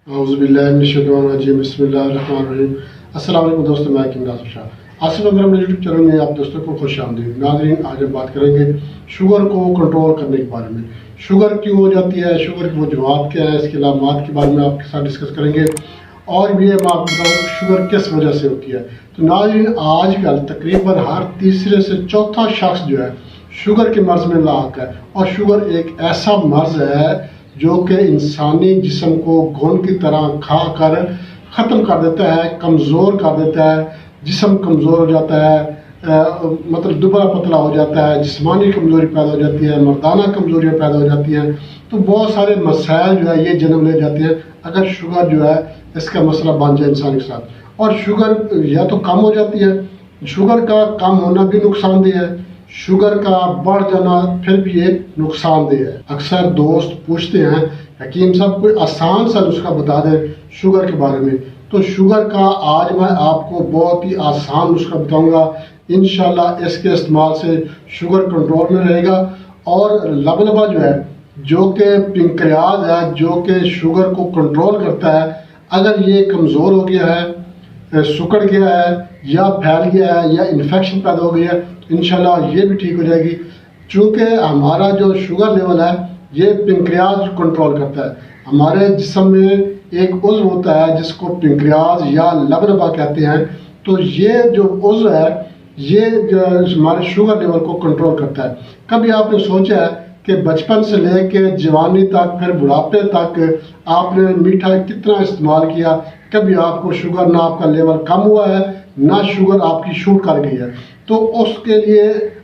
अऊज़ुबिल्लाहिमिनश्शैतानिर्रजीम बिस्मिल्लाहिर्रहमानिर्रहीम। अस्सलाम वालेकुम दोस्तों, मैं हकीम नासिर शाह। आसिफ अगर अपने यूट्यूब चैनल में आप दोस्तों को खुश आमदीद। नाज़रीन, आज हम बात करेंगे शुगर को कंट्रोल करने के बारे में। शुगर क्यों हो जाती है, शुगर की वजूहात क्या है, इसके अलामात के बारे में आपके साथ डिस्कस करेंगे और भी मैं आपको बताऊँ शुगर किस वजह से होती है। तो नाज़रीन, आजकल तकरीबन हर तीसरे से चौथा शख्स जो है शुगर के मर्ज़ में लाक है। और शुगर एक ऐसा मर्ज़ है जो कि इंसानी जिस्म को घुन की तरह खा कर ख़त्म कर देता है, कमज़ोर कर देता है, जिस्म कमज़ोर हो जाता है, मतलब दुबला पतला हो जाता है, जिस्मानी कमज़ोरी पैदा हो जाती है, मर्दाना कमज़ोरियाँ पैदा हो जाती हैं। तो बहुत सारे मसाइल जो है ये जन्म ले जाते हैं अगर शुगर जो है इसका मसला बन जाए इंसान के साथ। और शुगर या तो कम हो जाती है, शुगर का कम होना भी नुकसानदेह है, शुगर का बढ़ जाना फिर भी एक नुकसानदेह है। अक्सर दोस्त पूछते हैं हकीम साहब कोई आसान सा नुस्खा बता दें शुगर के बारे में। तो शुगर का आज मैं आपको बहुत ही आसान नुस्खा बताऊंगा। इंशाल्लाह इसके इस्तेमाल से शुगर कंट्रोल में रहेगा। और लबलबा जो है, जो कि पिंक्रियाज है, जो कि शुगर को कंट्रोल करता है, अगर ये कमज़ोर हो गया है, सुकड़ गया है या फैल गया है या इन्फेक्शन पैदा हो गया है, तो इंशाल्लाह ये भी ठीक हो जाएगी। चूँकि हमारा जो शुगर लेवल है ये पिंक्रियाज कंट्रोल करता है। हमारे जिस्म में एक उज़्व होता है जिसको पिंक्रियाज या लबलबा कहते हैं। तो ये जो उज़्व है ये हमारे शुगर लेवल को कंट्रोल करता है। कभी आपने सोचा है कि बचपन से लेकर जवानी तक फिर बुढ़ापे तक आपने मीठा कितना इस्तेमाल किया, कभी आपको शुगर ना आपका लेवल कम हुआ है ना शुगर आपकी शूट कर गई है। तो उसके लिए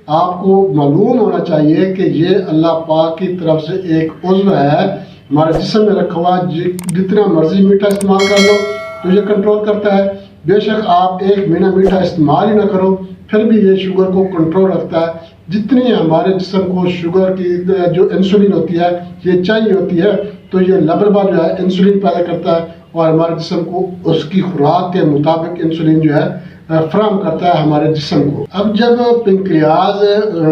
आपको मालूम होना चाहिए कि ये अल्लाह पाक की तरफ से एक उज़्व है हमारे जिस्म में रखा हुआ। जितना मर्जी मीठा इस्तेमाल कर लो तो ये कंट्रोल करता है। बेशक आप एक महीना मीठा इस्तेमाल ही ना करो फिर भी ये शुगर को कंट्रोल रखता है। जितनी हमारे जिस्म को शुगर की जो इंसुलिन होती है ये चाहिए होती है, तो ये लबलबा जो है इंसुलिन पैदा करता है और हमारे जिस्म को उसकी खुराक के मुताबिक इंसुलिन जो है फ्राहम करता है हमारे जिस्म को। अब जब पिंक्रियाज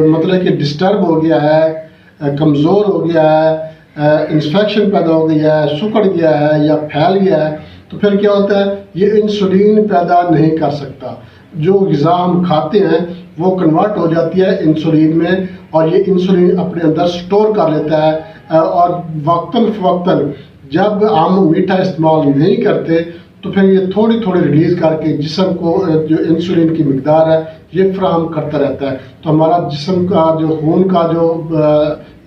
मतलब कि डिस्टर्ब हो गया है, कमज़ोर हो गया है, इंफेक्शन पैदा हो गया है, सुकड़ गया है या फैल गया है, तो फिर क्या होता है ये इंसुलिन पैदा नहीं कर सकता। जो ग़िज़ा हम खाते हैं वो कन्वर्ट हो जाती है इंसुलिन में और ये इंसुलिन अपने अंदर स्टोर कर लेता है। और वक्तन फ़वक्तन जब हम मीठा इस्तेमाल नहीं करते तो फिर ये थोड़ी थोड़ी रिलीज़ करके जिस्म को जो इंसुलिन की मिकदार है ये फ्राहम करता रहता है। तो हमारा जिस्म का जो खून का जो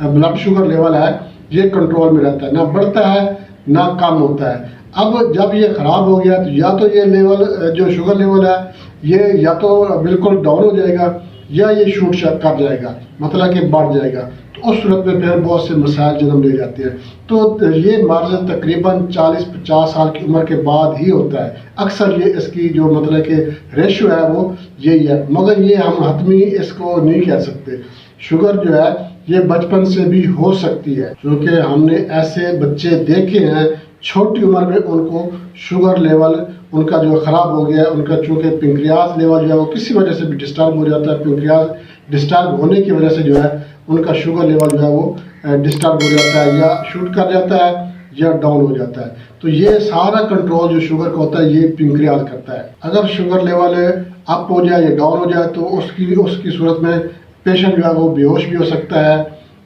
ब्लड शुगर लेवल है ये कंट्रोल में रहता है, ना बढ़ता है ना कम होता है। अब जब ये ख़राब हो गया तो या तो ये लेवल जो शुगर लेवल है ये या तो बिल्कुल डाउन हो जाएगा या ये शूट कर जाएगा, मतलब कि बढ़ जाएगा। तो उस सूरत में फिर बहुत से मसाइल जन्म ले जाते हैं। तो ये मर्ज़ तकरीबन 40-50 साल की उम्र के बाद ही होता है। अक्सर ये इसकी जो मतलब कि रेशो है वो यही है, मगर ये हम हतमी इसको नहीं कह सकते। शुगर जो है ये बचपन से भी हो सकती है, क्योंकि हमने ऐसे बच्चे देखे हैं छोटी उम्र में उनको शुगर लेवल उनका जो ख़राब हो गया है। उनका चूँकि पिंक्रियाज लेवल जो है वो किसी वजह से भी डिस्टर्ब हो जाता है, पिंक्रियाज डिस्टर्ब होने की वजह से जो है उनका शुगर लेवल जो है वो डिस्टर्ब हो जाता है या शूट कर जाता है या डाउन हो जाता है। तो ये सारा कंट्रोल जो शुगर का होता है ये पिंक्रियाज करता है। अगर शुगर लेवल अप हो जाए या डाउन हो जाए तो उसकी सूरत में पेशेंट जो है वो बेहोश भी हो सकता है,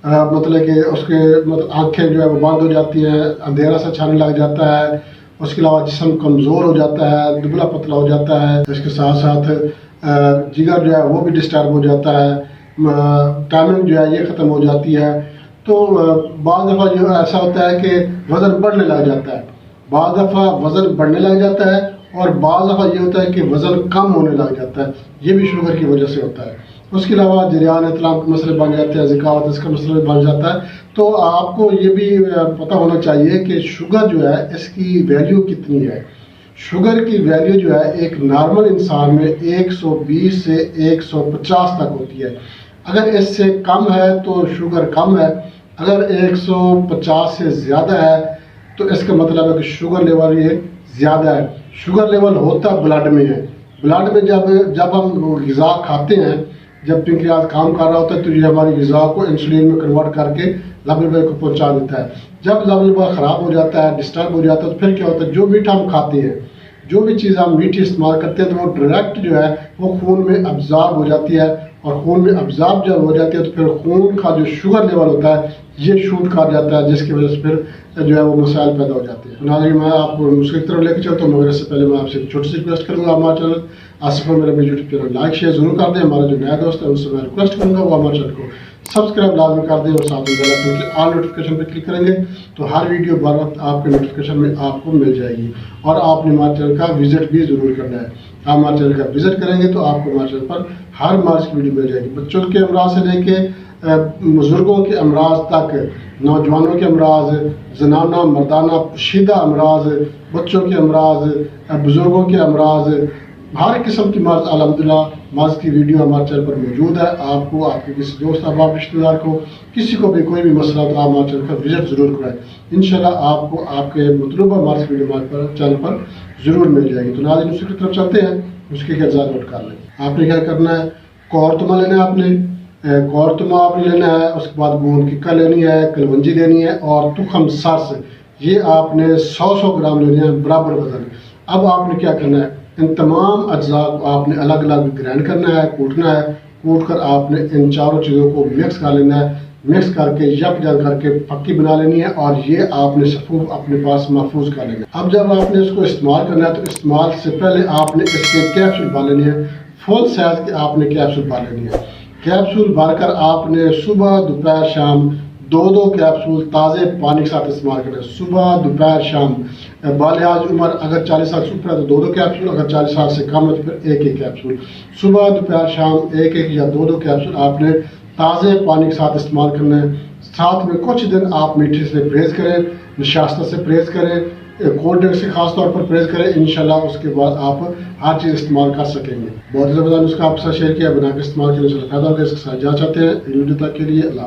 मतलब कि उसके मतलब आँखें जो है वो बंद हो जाती हैं, अंधेरा सा छाने लग जाता है। उसके अलावा जिस्म कमज़ोर हो जाता है, दुबला पतला हो जाता है। इसके साथ साथ जिगर जो है वो भी डिस्टर्ब हो जाता है, टाइमिंग जो है ये ख़त्म हो जाती है। तो बाद दफ़ा जो ऐसा होता है कि वज़न बढ़ने लग जाता है, बाद दफ़ा वज़न बढ़ने लग जाता है और बाद दफ़ा ये होता है कि वज़न कम होने लग जाता है। ये भी शुगर की वजह से होता है। उसके अलावा जरियान इतलाम के मसले बन जाते हैं, ज़िकावत इसका मसला बन जाता है। तो आपको ये भी पता होना चाहिए कि शुगर जो है इसकी वैल्यू कितनी है। शुगर की वैल्यू जो है एक नॉर्मल इंसान में 120 से 150 तक होती है। अगर इससे कम है तो शुगर कम है, अगर 150 से ज़्यादा है तो इसका मतलब है कि शुगर लेवल ये ज़्यादा है। शुगर लेवल होता ब्लड में है। ब्लड में जब हम ग़िज़ा खाते हैं, जब पिंक्रियाज काम कर रहा होता है तो ये हमारी ग़िज़ा को इंसुलिन में कन्वर्ट करके लबलबा को पहुंचा देता है। जब लबलबा ख़राब हो जाता है, डिस्टर्ब हो जाता है, तो फिर क्या होता है, जो मीठा हम खाते हैं, जो भी चीज़ हम मीठी इस्तेमाल करते हैं, तो वो डायरेक्ट जो है वो खून में अब्जॉर्ब हो जाती है, और खून में अब्जॉर्ब जब हो जाती है तो फिर खून का जो शुगर लेवल होता है ये शूट कर जाता है, जिसकी वजह से फिर जो है वो मसाइल पैदा हो जाते हैं। नाज़रीन, मैं आपको नुस्खे की तरफ लेकर चलता हूँ, मगर इससे पहले मैं आपसे एक छोटी सी रिक्वेस्ट करूँगा, हमारे चैनल आसिफ पर मेरा यूट्यूब चैनल लाइक शेयर जरूर कर दें। हमारे जो नया दोस्त है उनसे मैं रिक्वेस्ट करूँगा वो हमारे चैनल को सब्सक्राइब लाजमी कर दें, और साथ में बेल आइकन की ऑल नोटिफिकेशन पर क्लिक करेंगे तो हर वीडियो बर वक्त आपके नोटिफिकेशन में आपको मिल जाएगी। और आपने हमारे चैनल का विजिट भी ज़रूर करना है। आप हमारे चैनल का विजिट करेंगे तो आपको हमारे चैनल पर हर मर्ज की वीडियो मिल जाएगी, बच्चों के अमराज से लेके बुजुर्गों के अमराज तक, नौजवानों के अमराज, जनाना मर्दाना पोशीदा अमराज, बच्चों के अमराज, बुजुर्गों के अमराज, हर किस्म की मर्ज अल्हम्दुलिल्लाह मर्ज की वीडियो हमारे चैनल पर मौजूद है। आपको आपके किसी दोस्त अहबाब रिश्तेदार को किसी को भी कोई भी मसला तो आप हमारे चैनल का विजिट ज़रूर कराएं। इंशाल्लाह आपको आपके मतलूबा मर्ज वीडियो हमारे चैनल पर ज़रूर मिल जाएगी। तो नाज़रीन, उसकी तरफ चलते हैं, उसके क्या नोट कर लें। आपने क्या करना है, कौरतुमा लेना है, आपने कौरतुमा आपने लेना है, उसके बाद गोंद किक्का लेनी है, कलवंजी लेनी है, और तुखम सरस ये आपने 100 ग्राम लेने हैं बराबर वजन। अब आपने क्या करना है, इन तमाम अज्जा को आपने अलग अलग ग्राइंड करना है, कूटना है, कूट कर आपने इन चारों चीज़ों को मिक्स कर लेना है, मिक्स करके यकजन करके पक्की बना लेनी है, और ये आपने सफूफ अपने पास महफूज कर लेना है। अब जब आपने इसको इस्तेमाल करना है तो इस्तेमाल से पहले आपने इसके कैप्सूल भर लेनी है, फुल साइज के आपने कैप्सूल भर लेनी है। कैप्सूल भरकर आपने सुबह दोपहर शाम 2-2 कैप्सूल ताज़े पानी के साथ इस्तेमाल करें। सुबह दोपहर शाम, बालियाज उम्र अगर 40 साल से ऊपर है तो 2-2 कैप्सूल, अगर 40 साल से कम है तो फिर 1-1 कैप्सूल। सुबह दोपहर शाम 1-1 या 2-2 कैप्सूल आपने ताज़े पानी के साथ इस्तेमाल करना है। साथ में कुछ दिन आप मीठे से परहेज़ करें, नशास्ता से परहेज़ करें, कोल्ड ड्रिंक से खास तौर पर परहेज़ करें। इंशाल्लाह उसके बाद आप हर चीज़ इस्तेमाल कर सकेंगे। बहुत ज़बरदस्त नुस्खा आपके साथ शेयर किया, बना के इस्तेमाल करने से फ़ायदा होगा। इसके साथ जा चाहते हैं वीडियो तक के लिए अल्लाह।